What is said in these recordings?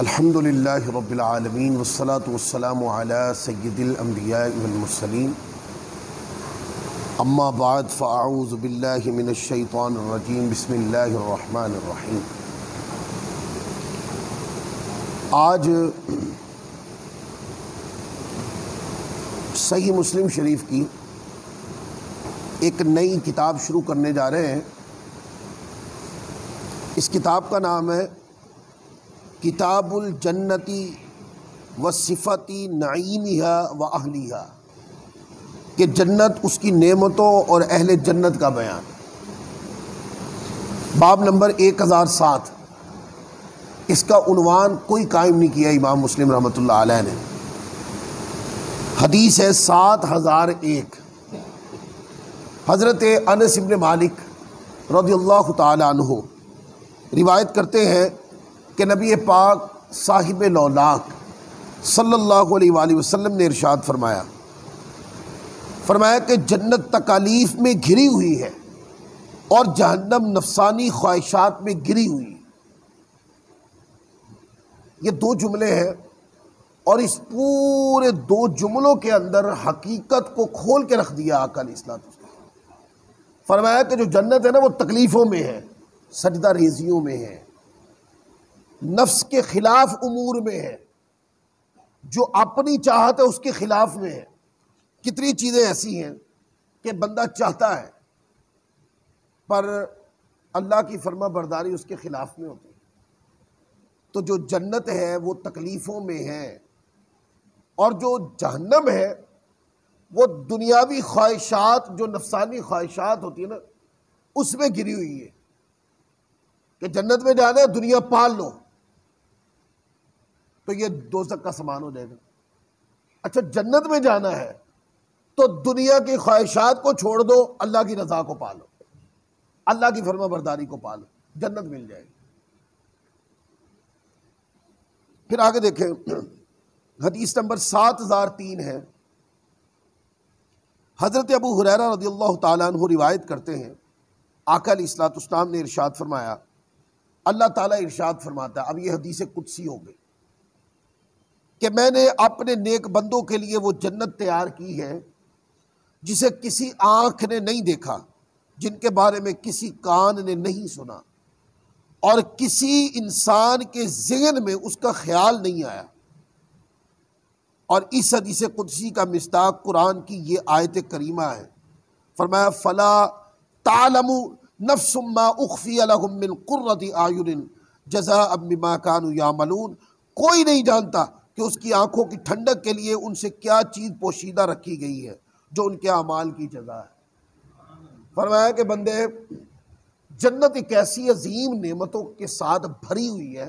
الحمد للہ رب العالمین والصلاة والسلام علی سید الانبیاء والمرسلین اما بعد فاعوذ باللہ من الشیطان الرجیم بسم اللہ الرحمن الرحیم۔ آج صحیح مسلم شریف کی ایک نئی کتاب شروع کرنے جا رہے ہیں۔ اس کتاب کا نام ہے کتاب الجنتی و صفتی نعیمہا و اہلیہا، کہ جنت اس کی نعمتوں اور اہل جنت کا بیان۔ باب نمبر 1007۔ اس کا عنوان کوئی قائم نہیں کیا امام مسلم رحمۃ اللہ علیہ نے۔ حدیث ہے 7001۔ حضرت انس بن مالک رضی اللہ تعالی عنہ روایت کرتے ہیں کہ نبی پاک صاحب لولاک صلی اللہ علیہ وآلہ وسلم نے ارشاد فرمایا کہ جنت تکالیف میں گھری ہوئی ہے اور جہنم نفسانی خواہشات میں گھری ہوئی۔ یہ دو جملے ہیں اور اس پورے دو جملوں کے اندر حقیقت کو کھول کے رکھ دیا آقا علیہ الصلوۃ والسلام۔ فرمایا کہ جو جنت ہے نا وہ تکلیفوں میں ہے، سجدہ ریزیوں میں ہے، نفس کے خلاف امور میں ہے، جو اپنی چاہت ہے اس کے خلاف میں ہے۔ کتنی چیزیں ایسی ہیں کہ بندہ چاہتا ہے پر اللہ کی فرما برداری اس کے خلاف میں ہوتی ہے۔ تو جو جنت ہے وہ تکلیفوں میں ہے، اور جو جہنم ہے وہ دنیاوی خواہشات، جو نفسانی خواہشات ہوتی ہے نا، اس میں گری ہوئی ہے کہ جنت میں جانا ہے دنیا پال لو تو یہ دوزخ کا سامان ہو جائے گا۔ اچھا جنت میں جانا ہے تو دنیا کی خواہشات کو چھوڑ دو، اللہ کی رضا کو پالو، اللہ کی فرما برداری کو پالو، جنت مل جائے گی۔ پھر آگے دیکھیں، حدیث نمبر 7003 ہے۔ حضرت ابو ہریرہ رضی اللہ تعالیٰ عنہ روایت کرتے ہیں، آقا علیہ الصلوۃ والسلام نے ارشاد فرمایا، اللہ تعالیٰ ارشاد فرماتا ہے، اب یہ حدیث قدسی ہو گئی، کہ میں نے اپنے نیک بندوں کے لیے وہ جنت تیار کی ہے جسے کسی آنکھ نے نہیں دیکھا، جن کے بارے میں کسی کان نے نہیں سنا، اور کسی انسان کے ذہن میں اس کا خیال نہیں آیا۔ اور اس حدیث قدسی کا مصداق قرآن کی یہ آیت کریمہ ہے۔ فرمایا فلا تعلم نفس ما اخفی لهم من قرۃ اعین جزاء بما كانوا یعملون، کوئی نہیں جانتا کہ اس کی آنکھوں کی ٹھنڈک کے لیے ان سے کیا چیز پوشیدہ رکھی گئی ہے جو ان کے اعمال کی جزا ہے۔ فرمایا کہ بندے، جنت ایک ایسی عظیم نعمتوں کے ساتھ بھری ہوئی ہے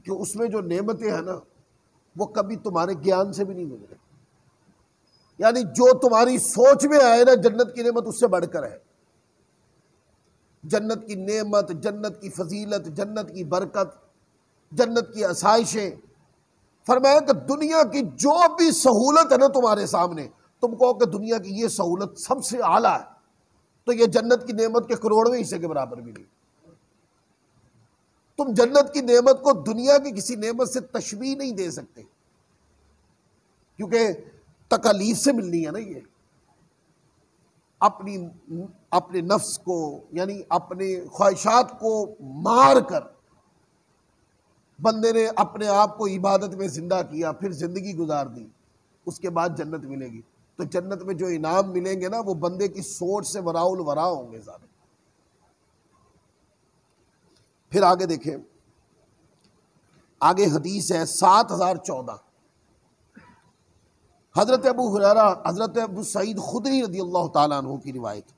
کہ اس میں جو نعمتیں ہیں نا وہ کبھی تمہارے گیان سے بھی نہیں گزرے، یعنی جو تمہاری سوچ میں آئے نا جنت کی نعمت اس سے بڑھ کر ہے۔ جنت کی نعمت، جنت کی فضیلت، جنت کی برکت، جنت کی آسائشیں۔ فرمایا کہ دنیا کی جو بھی سہولت ہے نا تمہارے سامنے، تم کہو کہ دنیا کی یہ سہولت سب سے اعلیٰ ہے، تو یہ جنت کی نعمت کے کروڑویں حصے کے برابر بھی نہیں۔ تم جنت کی نعمت کو دنیا کی کسی نعمت سے تشبیہ نہیں دے سکتے، کیونکہ تکالیف سے ملنی ہے نا۔ یہ اپنے نفس کو، یعنی اپنے خواہشات کو مار کر بندے نے اپنے آپ کو عبادت میں زندہ کیا، پھر زندگی گزار دی، اس کے بعد جنت ملے گی۔ تو جنت میں جو انعام ملیں گے نا وہ بندے کی سوچ سے وراء الورا ہوں گے زیادہ۔ پھر آگے دیکھیں، آگے حدیث ہے 7014۔ حضرت ابو ہریرہ، حضرت ابو سعید خدری رضی اللہ تعالیٰ عنہ کی روایت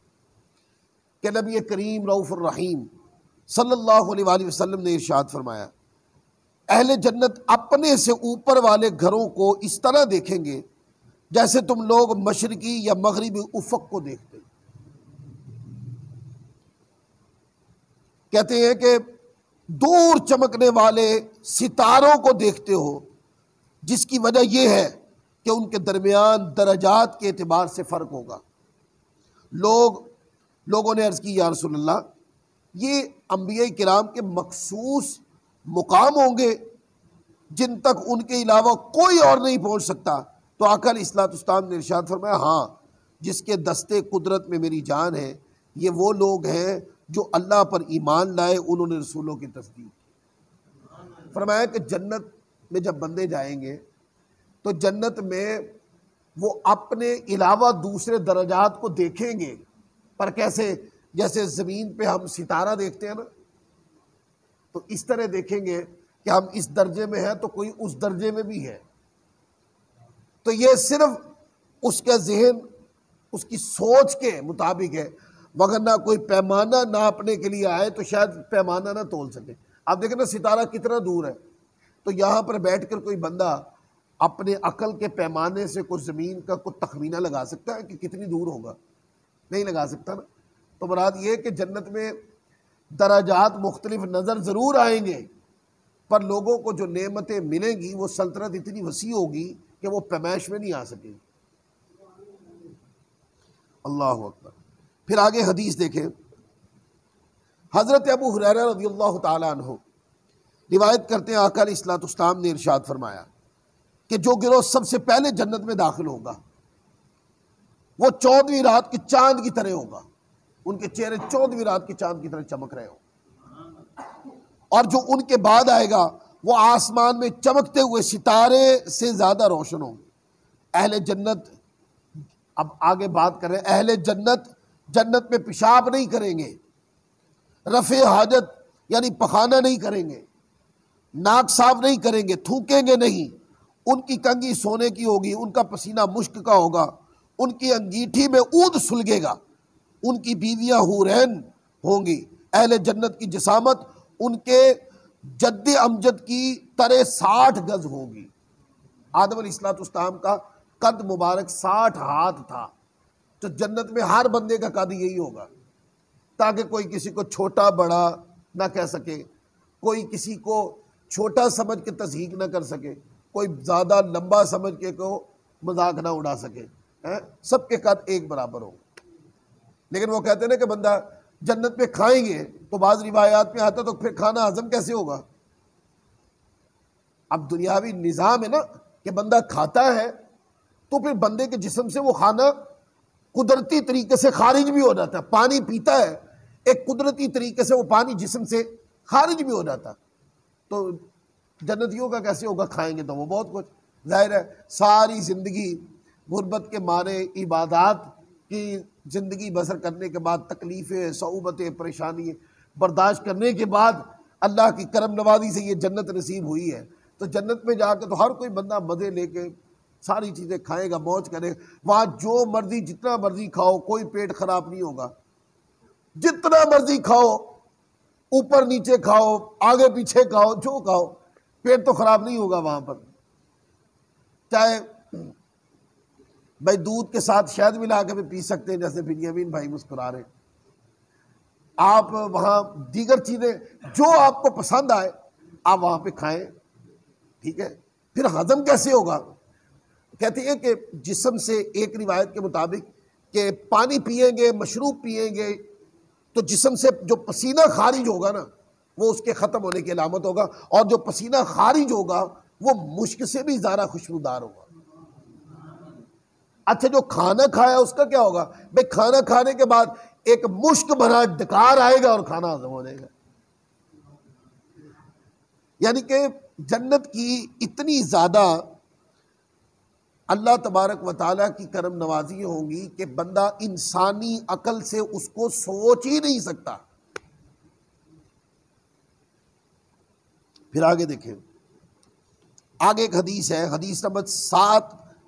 کہ نبی کریم رؤوف الرحیم صلی اللہ علیہ وآلہ وسلم نے ارشاد فرمایا، اہل جنت اپنے سے اوپر والے گھروں کو اس طرح دیکھیں گے جیسے تم لوگ مشرقی یا مغربی افق کو دیکھتے ہیں۔ کہتے ہیں کہ دور چمکنے والے ستاروں کو دیکھتے ہو، جس کی وجہ یہ ہے کہ ان کے درمیان درجات کے اعتبار سے فرق ہوگا۔ لوگوں نے عرض کی یا رسول اللہ، یہ انبیاء کرام کے مخصوص مقام ہوں گے جن تک ان کے علاوہ کوئی اور نہیں پہنچ سکتا۔ تو آقا علیہ الصلوۃ والسلام نے ارشاد فرمایا ہاں، جس کے دستے قدرت میں میری جان ہے، یہ وہ لوگ ہیں جو اللہ پر ایمان لائے، انہوں نے رسولوں کی تصدیق کی۔ فرمایا کہ جنت میں جب بندے جائیں گے تو جنت میں وہ اپنے علاوہ دوسرے درجات کو دیکھیں گے، پر کیسے؟ جیسے زمین پہ ہم ستارہ دیکھتے ہیں نا، تو اس طرح دیکھیں گے کہ ہم اس درجے میں ہیں تو کوئی اس درجے میں بھی ہے۔ تو یہ صرف اس کا ذہن، اس کی سوچ کے مطابق ہے، مگر نہ کوئی پیمانہ ناپنے کے لیے آئے تو شاید پیمانہ نہ تول سکے۔ آپ دیکھیں نا ستارہ کتنا دور ہے، تو یہاں پر بیٹھ کر کوئی بندہ اپنے عقل کے پیمانے سے کوئی زمین کا کوئی تخمینہ لگا سکتا ہے کہ کتنی دور ہوگا؟ نہیں لگا سکتا نا۔ تو مراد یہ کہ جنت میں درجات مختلف نظر ضرور آئیں گے، پر لوگوں کو جو نعمتیں ملیں گی وہ سلطنت اتنی وسیع ہوگی کہ وہ پیمائش میں نہیں آ سکے گی۔ اللہ اکبر۔ پھر آگے حدیث دیکھیں، حضرت ابو ہریرہ رضی اللہ تعالیٰ عنہ روایت کرتے ہیں آقا علیہ الصلوۃ والسلام نے ارشاد فرمایا کہ جو گروہ سب سے پہلے جنت میں داخل ہوگا وہ 14ویں رات کی چاند کی طرح ہوگا، ان کے چہرے 14ویں رات کی چاند کی طرح چمک رہے ہوں، اور جو ان کے بعد آئے گا وہ آسمان میں چمکتے ہوئے ستارے سے زیادہ روشن ہوں۔ اہل جنت، اب آگے بات کر رہے ہیں، اہل جنت جنت میں پیشاب نہیں کریں گے، رفع حاجت یعنی پخانہ نہیں کریں گے، ناک صاف نہیں کریں گے، تھوکیں گے نہیں، ان کی کنگھی سونے کی ہوگی، ان کا پسینہ مشک کا ہوگا، ان کی انگیٹھی میں عود سلگے گا، ان کی بیویاں حورین ہوں گی۔ اہل جنت کی جسامت ان کے جد امجد کی طرح 60 گز ہوگی۔ آدم علیہ الصلوۃ والسلام کا قد مبارک 60 ہاتھ تھا، تو جنت میں ہر بندے کا قد یہی ہوگا، تاکہ کوئی کسی کو چھوٹا بڑا نہ کہہ سکے، کوئی کسی کو چھوٹا سمجھ کے تضحیک نہ کر سکے، کوئی زیادہ لمبا سمجھ کے کو مذاق نہ اڑا سکے، سب کے قد ایک برابر ہو۔ لیکن وہ کہتے ہیں نا کہ بندہ جنت میں کھائیں گے، تو بعض روایات میں آتا تو پھر کھانا ہضم کیسے ہوگا؟ اب دنیاوی نظام ہے نا کہ بندہ کھاتا ہے تو پھر بندے کے جسم سے وہ کھانا قدرتی طریقے سے خارج بھی ہو جاتا ہے، پانی پیتا ہے ایک قدرتی طریقے سے وہ پانی جسم سے خارج بھی ہو جاتا، تو جنتیوں کا کیسے ہوگا؟ کھائیں گے تو وہ بہت کچھ، ظاہر ہے ساری زندگی غربت کے مارے عبادات کی زندگی بسر کرنے کے بعد، تکلیفیں، صعوبتیں، پریشانی برداشت کرنے کے بعد اللہ کی کرم نوازی سے یہ جنت نصیب ہوئی ہے، تو جنت میں جا کے تو ہر کوئی بندہ مزے لے کے ساری چیزیں کھائے گا، موج کرے، وہاں جو مرضی جتنا مرضی کھاؤ، کوئی پیٹ خراب نہیں ہوگا، جتنا مرضی کھاؤ، اوپر نیچے کھاؤ، آگے پیچھے کھاؤ، جو کھاؤ، پیٹ تو خراب نہیں ہوگا وہاں پر۔ چاہے بھائی دودھ کے ساتھ شہد ملا کے بھی پی سکتے ہیں، جیسے بنیامین بھائی مسکرا رہے، آپ وہاں دیگر چیزیں جو آپ کو پسند آئے آپ وہاں پہ کھائیں، ٹھیک ہے۔ پھر ہضم کیسے ہوگا؟ کہتے ہیں کہ جسم سے ایک روایت کے مطابق کہ پانی پیئیں گے، مشروب پیئیں گے، تو جسم سے جو پسینہ خارج ہوگا نا وہ اس کے ختم ہونے کی علامت ہوگا، اور جو پسینہ خارج ہوگا وہ مشک سے بھی زیادہ خوشبودار ہوگا۔ اچھا جو کھانا کھایا اس کا کیا ہوگا؟ بھئی کھانا کھانے کے بعد ایک مشک بھرا ڈکار آئے گا اور کھانا ہضم ہو جائے گا۔ یعنی کہ جنت کی اتنی زیادہ اللہ تبارک و تعالیٰ کی کرم نوازی ہوں گی کہ بندہ انسانی عقل سے اس کو سوچ ہی نہیں سکتا۔ پھر آگے دیکھیں، آگے ایک حدیث ہے، حدیث نمبر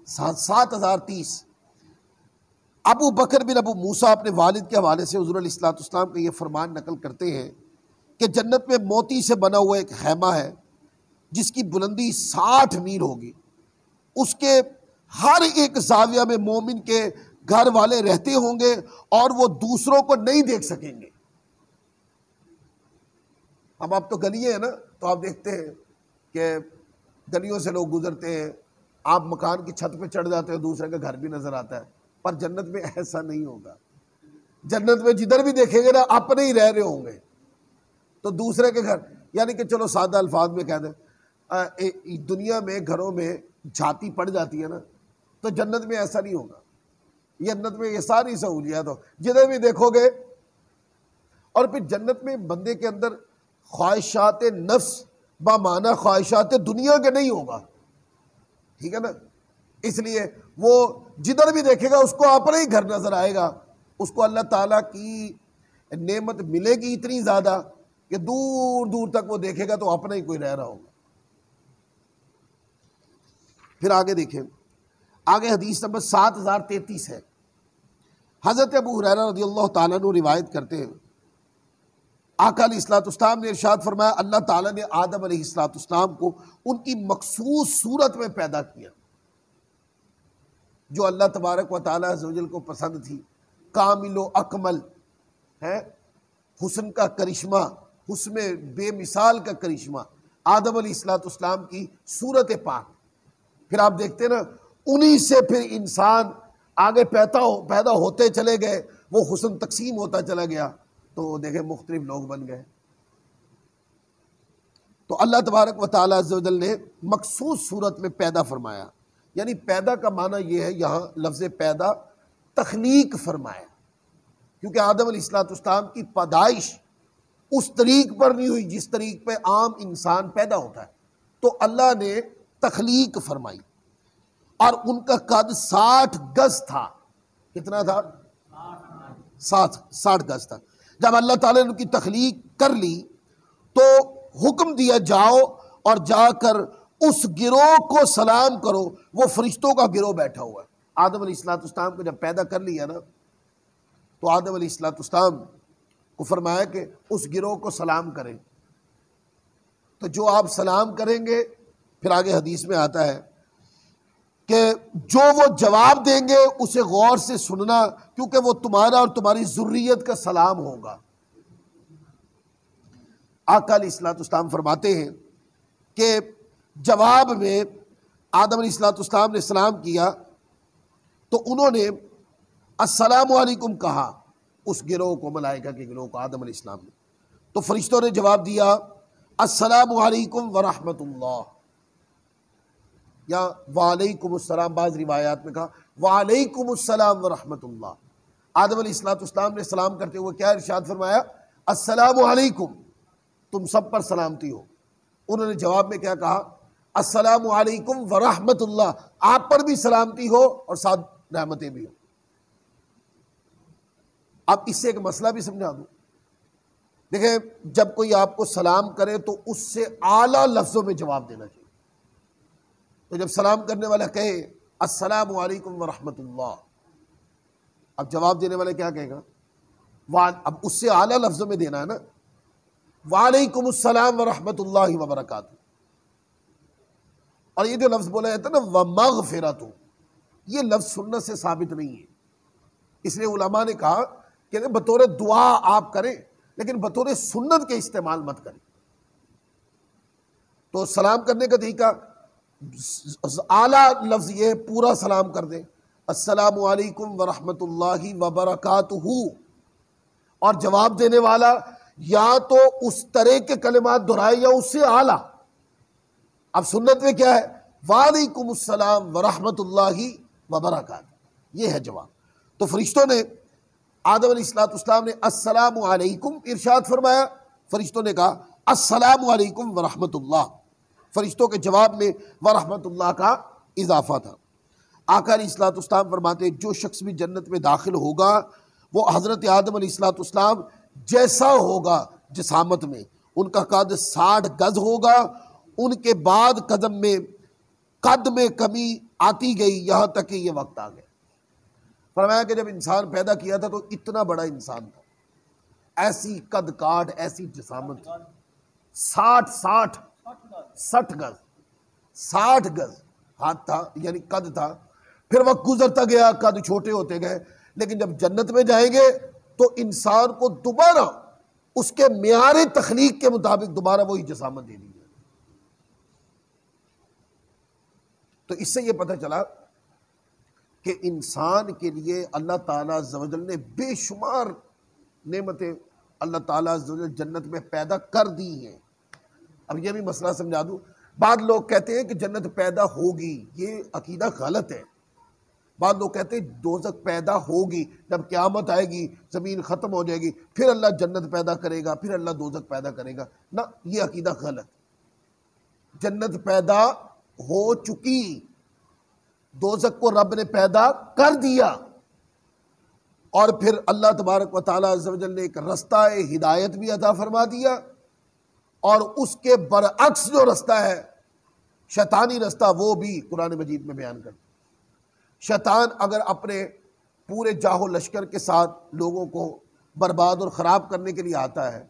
7030۔ ابو بکر بن ابو موسیٰ اپنے والد کے حوالے سے حضور علیہ الصلوۃ والسلام کا یہ فرمان نقل کرتے ہیں کہ جنت میں موتی سے بنا ہوا ایک خیمہ ہے جس کی بلندی 60 میل ہوگی، اس کے ہر ایک زاویہ میں مومن کے گھر والے رہتے ہوں گے اور وہ دوسروں کو نہیں دیکھ سکیں گے۔ اب آپ تو گلیاں ہیں نا، تو آپ دیکھتے ہیں کہ گلیوں سے لوگ گزرتے ہیں، آپ مکان کی چھت پہ چڑھ جاتے ہیں، دوسرے کا گھر بھی نظر آتا ہے، پر جنت میں ایسا نہیں ہوگا۔ جنت میں جدھر بھی دیکھیں گے نا اپنے ہی رہ رہے ہوں گے، تو دوسرے کے گھر، یعنی کہ چلو سادہ الفاظ میں کہہ دیں دنیا میں گھروں میں جھاتی پڑ جاتی ہے نا، تو جنت میں ایسا نہیں ہوگا۔ جنت میں یہ ساری سہولیات ہو، جدھر بھی دیکھو گے۔ اور پھر جنت میں بندے کے اندر خواہشات نفس بمعنی خواہشات دنیا کے نہیں ہوگا، ٹھیک ہے نا؟ اس لیے وہ جدھر بھی دیکھے گا اس کو اپنا ہی گھر نظر آئے گا، اس کو اللہ تعالیٰ کی نعمت ملے گی اتنی زیادہ کہ دور دور تک وہ دیکھے گا تو اپنا ہی کوئی رہ رہا ہوگا۔ پھر آگے دیکھیں، آگے حدیث نمبر 7033 ہے۔ حضرت ابو ہریرہ رضی اللہ تعالیٰ عنہ روایت کرتے ہیں، آقا علیہ الصلوۃ والسلام نے ارشاد فرمایا، اللہ تعالیٰ نے آدم علیہ الصلوۃ والسلام کو ان کی مخصوص صورت میں پیدا کیا جو اللہ تبارک و تعالیٰ عز و جل کو پسند تھی، کامل و اکمل ہے، حسن کا کرشمہ، حسن بے مثال کا کرشمہ، آدم علیہ الصلوۃ والسلام کی صورت پاک۔ پھر آپ دیکھتے نا انہی سے پھر انسان آگے پیدا ہوتے چلے گئے، وہ حسن تقسیم ہوتا چلا گیا، تو دیکھیں مختلف لوگ بن گئے۔ تو اللہ تبارک و تعالیٰ عز و جل نے مخصوص صورت میں پیدا فرمایا، یعنی پیدا کا معنی یہ ہے، یہاں لفظ پیدا تخلیق فرمایا، کیونکہ آدم علیہ الصلوۃ والسلام کی پیدائش اس طریق پر نہیں ہوئی جس طریق پہ عام انسان پیدا ہوتا ہے، تو اللہ نے تخلیق فرمائی۔ اور ان کا قد 60 گز تھا۔ کتنا تھا؟ 60 گز تھا۔ جب اللہ تعالیٰ نے ان کی تخلیق کر لی تو حکم دیا، جاؤ اور جا کر اس گروہ کو سلام کرو، وہ فرشتوں کا گروہ بیٹھا ہوا ہے۔ آدم علیہ الصلوۃ والسلام کو جب پیدا کر لیا نا، تو آدم علیہ الصلوۃ والسلام کو فرمایا کہ اس گروہ کو سلام کریں۔ تو جو آپ سلام کریں گے، پھر آگے حدیث میں آتا ہے کہ جو وہ جواب دیں گے اسے غور سے سننا، کیونکہ وہ تمہارا اور تمہاری ذریت کا سلام ہوگا۔ آقا علیہ الصلوۃ والسلام فرماتے ہیں کہ جواب میں آدم علیہ الصلوۃ والسلام نے سلام کیا تو انہوں نے السلام علیکم کہا، اس گروہ کو، ملائکہ کے گروہ کو، آدم علیہ السلام نے۔ تو فرشتوں نے جواب دیا السلام علیکم ورحمۃ اللہ، یا وعلیکم السلام، بعض روایات میں کہا وعلیکم السلام ورحمۃ اللہ۔ آدم علیہ الصلوۃ والسلام نے سلام کرتے ہوئے کیا ارشاد فرمایا؟ السلام علیکم، تم سب پر سلامتی ہو۔ انہوں نے جواب میں کیا کہا؟ السلام علیکم ورحمۃ اللہ، آپ پر بھی سلامتی ہو اور ساتھ رحمتیں بھی ہو۔ اب اس سے ایک مسئلہ بھی سمجھا دوں۔ دیکھیں، جب کوئی آپ کو سلام کرے تو اس سے اعلیٰ لفظوں میں جواب دینا چاہیے۔ تو جب سلام کرنے والا کہے السلام علیکم ورحمۃ اللہ، اب جواب دینے والا کیا کہے گا؟ اب اس سے اعلیٰ لفظوں میں دینا ہے نا، وعلیکم السلام ورحمۃ اللہ وبرکاتہ۔ اور یہ جو لفظ بولا جاتا ہے نا ومغفرۃ، یہ لفظ سنت سے ثابت نہیں ہے، اس لیے علماء نے کہا کہ بطور دعا آپ کریں لیکن بطور سنت کے استعمال مت کریں۔ تو سلام کرنے کا طریقہ اعلیٰ لفظ یہ پورا سلام کر دیں، السلام علیکم ورحمۃ اللہ وبرکاتہ، اور جواب دینے والا یا تو اس طرح کے کلمات دہرائے یا اس سے اعلیٰ۔ اب سنت میں کیا ہے؟ وعلیکم السلام ورحمۃ اللہ وبرکاتہ، یہ ہے جواب۔ تو فرشتوں نے، آدم علیہ الصلوۃ والسلام نے السلام علیکم ارشاد فرمایا، فرشتوں نے کہا السلام علیکم ورحمۃ اللہ، فرشتوں کے جواب میں ورحمۃ اللہ کا اضافہ تھا۔ آقا علیہ الصلوۃ والسلام فرماتے جو شخص بھی جنت میں داخل ہوگا وہ حضرت آدم علیہ الصلوۃ والسلام جیسا ہوگا جسامت میں، ان کا قد 60 گز ہوگا، ان کے بعد قد میں کمی آتی گئی یہاں تک کہ یہ وقت آ گیا۔ فرمایا کہ جب انسان پیدا کیا تھا تو اتنا بڑا انسان تھا، ایسی قد کاٹ، ایسی جسامت، 60 گز 60 گز ہاتھ تھا، یعنی قد تھا۔ پھر وقت گزرتا گیا، قد چھوٹے ہوتے گئے، لیکن جب جنت میں جائیں گے تو انسان کو دوبارہ اس کے معیار تخلیق کے مطابق دوبارہ وہی جسامت دے دی ہے۔ تو اس سے یہ پتہ چلا کہ انسان کے لیے اللہ تعالیٰ عز و جل نے بے شمار نعمتیں اللہ تعالیٰ عز و جل جنت میں پیدا کر دی ہیں۔ اب یہ بھی مسئلہ سمجھا دوں، بعض لوگ کہتے ہیں کہ جنت پیدا ہوگی، یہ عقیدہ غلط ہے۔ بعض لوگ کہتے ہیں دوزخ پیدا ہوگی، جب قیامت آئے گی، زمین ختم ہو جائے گی، پھر اللہ جنت پیدا کرے گا، پھر اللہ دوزخ پیدا کرے گا۔ نہ، یہ عقیدہ غلط۔ جنت پیدا ہو چکی، دوزخ کو رب نے پیدا کر دیا، اور پھر اللہ تبارک و تعالیٰ عز و جل نے ایک رستہ ہدایت بھی عطا فرما دیا، اور اس کے برعکس جو رستہ ہے شیطانی رستہ، وہ بھی قرآن مجید میں بیان کرتا ہے۔ شیطان اگر اپنے پورے جاہو لشکر کے ساتھ لوگوں کو برباد اور خراب کرنے کے لیے آتا ہے،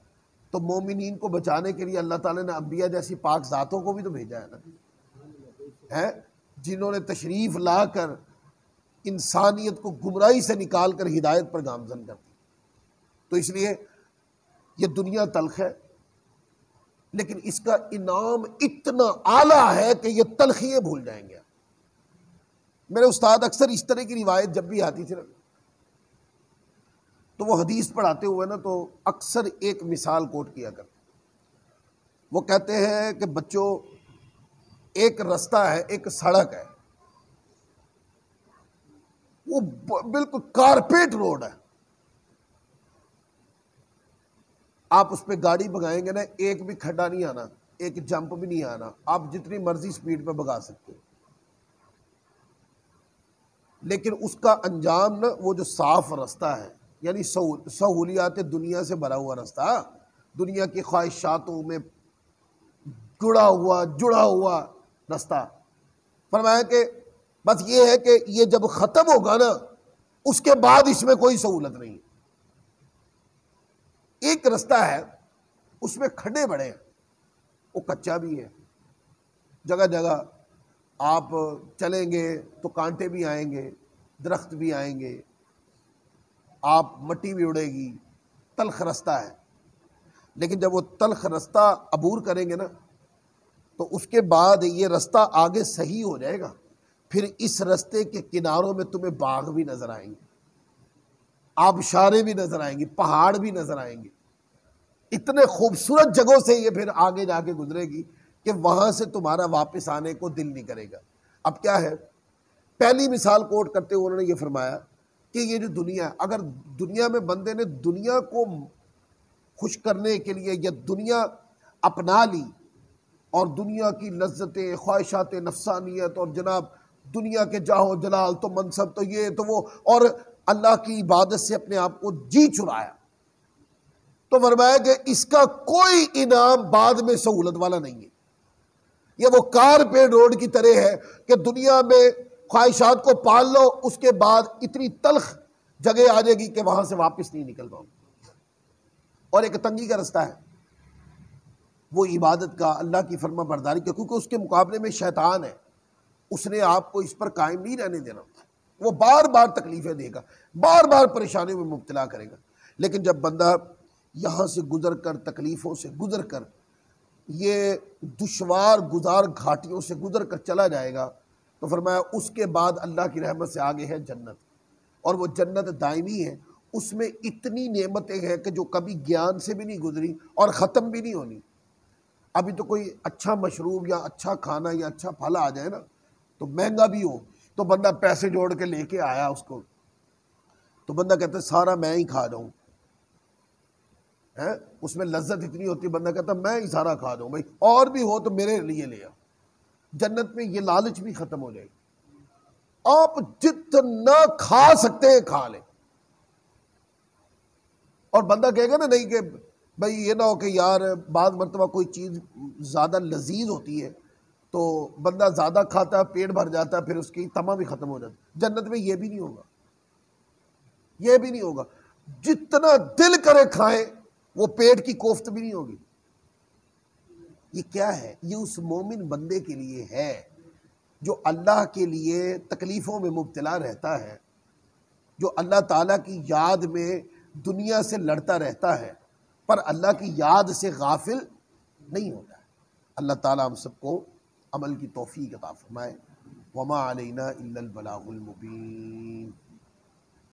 تو مومنین کو بچانے کے لیے اللہ تعالیٰ نے انبیاء جیسی پاک ذاتوں کو بھی تو بھیجا ہے نا، جنہوں نے تشریف لا کر انسانیت کو گمراہی سے نکال کر ہدایت پر گامزن کر دی۔ تو اس لیے یہ دنیا تلخ ہے، لیکن اس کا انعام اتنا اعلیٰ ہے کہ یہ تلخیاں بھول جائیں گے۔ میرے استاد اکثر اس طرح کی روایت جب بھی آتی تھی نا، تو وہ حدیث پڑھاتے ہوئے نا تو اکثر ایک مثال کوٹ کیا کرتے۔ وہ کہتے ہیں کہ بچوں، ایک رستہ ہے، ایک سڑک ہے، وہ بالکل کارپیٹ روڈ ہے، آپ اس پہ گاڑی بگائیں گے نا، ایک بھی کھڈا نہیں آنا، ایک جمپ بھی نہیں آنا، آپ جتنی مرضی سپیڈ پہ بگا سکتے ہو۔ لیکن اس کا انجام نا، وہ جو صاف رستہ ہے، یعنی سہولیات دنیا سے بھرا ہوا رستہ، دنیا کی خواہشاتوں میں جڑا ہوا رستہ، فرمایا کہ بس یہ ہے کہ یہ جب ختم ہوگا نا، اس کے بعد اس میں کوئی سہولت نہیں۔ ایک رستہ ہے، اس میں کھڈے بڑے ہیں، وہ کچا بھی ہے، جگہ جگہ آپ چلیں گے تو کانٹے بھی آئیں گے، درخت بھی آئیں گے، آپ مٹی بھی اڑے گی، تلخ رستہ ہے۔ لیکن جب وہ تلخ رستہ عبور کریں گے نا، تو اس کے بعد یہ رستہ آگے صحیح ہو جائے گا، پھر اس رستے کے کناروں میں تمہیں باغ بھی نظر آئیں گے، آبشاریں بھی نظر آئیں گی، پہاڑ بھی نظر آئیں گے، اتنے خوبصورت جگہوں سے یہ پھر آگے جا کے گزرے گی کہ وہاں سے تمہارا واپس آنے کو دل نہیں کرے گا۔ اب کیا ہے، پہلی مثال کوٹ کرتے ہوئے انہوں نے یہ فرمایا کہ یہ جو دنیا ہے، اگر دنیا میں بندے نے دنیا کو خوش کرنے کے لیے یا دنیا اپنا لی، اور دنیا کی لذتیں، خواہشات نفسانیت، اور جناب دنیا کے جاہو جلال، تو منصب، تو یہ تو وہ، اور اللہ کی عبادت سے اپنے آپ کو جی چرایا، تو فرمایا کہ اس کا کوئی انعام بعد میں سہولت والا نہیں ہے۔ یہ وہ کارپیٹ روڈ کی طرح ہے کہ دنیا میں خواہشات کو پال لو، اس کے بعد اتنی تلخ جگہ آ جائے گی کہ وہاں سے واپس نہیں نکل پاؤ۔ اور ایک تنگی کا رستہ ہے، وہ عبادت کا، اللہ کی فرما برداری کا، کیونکہ اس کے مقابلے میں شیطان ہے، اس نے آپ کو اس پر قائم نہیں رہنے دینا، وہ بار بار تکلیفیں دے گا، بار بار پریشانیوں میں مبتلا کرے گا۔ لیکن جب بندہ یہاں سے گزر کر، تکلیفوں سے گزر کر، یہ دشوار گزار گھاٹیوں سے گزر کر چلا جائے گا، تو فرمایا اس کے بعد اللہ کی رحمت سے آگے ہے جنت، اور وہ جنت دائمی ہے، اس میں اتنی نعمتیں ہیں کہ جو کبھی گیان سے بھی نہیں گزری اور ختم بھی نہیں ہونی۔ ابھی تو کوئی اچھا مشروب یا اچھا کھانا یا اچھا پھل آ جائے نا، تو مہنگا بھی ہو، تو بندہ پیسے جوڑ کے لے کے آیا اس کو، تو بندہ کہتا ہے سارا میں ہی کھا جاؤں، اس میں لذت اتنی ہوتی ہے، بندہ کہتا ہے میں ہی سارا کھا جاؤں، بھائی اور بھی ہو تو میرے لیے لے آ۔ جنت میں یہ لالچ بھی ختم ہو جائے گی، آپ جتنا کھا سکتے ہیں کھا لیں، اور بندہ کہے گا نا نہیں کہ بھائی یہ نہ ہو کہ یار بعض مرتبہ کوئی چیز زیادہ لذیذ ہوتی ہے تو بندہ زیادہ کھاتا ہے، پیٹ بھر جاتا ہے، پھر اس کی تما بھی ختم ہو جاتی ہے۔ جنت میں یہ بھی نہیں ہوگا، یہ بھی نہیں ہوگا، جتنا دل کرے کھائیں، وہ پیٹ کی کوفت بھی نہیں ہوگی۔ یہ کیا ہے؟ یہ اس مومن بندے کے لیے ہے جو اللہ کے لیے تکلیفوں میں مبتلا رہتا ہے، جو اللہ تعالیٰ کی یاد میں دنیا سے لڑتا رہتا ہے، پر اللہ کی یاد سے غافل نہیں ہوتا ہے۔ اللہ تعالیٰ ہم سب کو عمل کی توفیق عطا فرمائے۔ وما علینا الا البلاغ المبین۔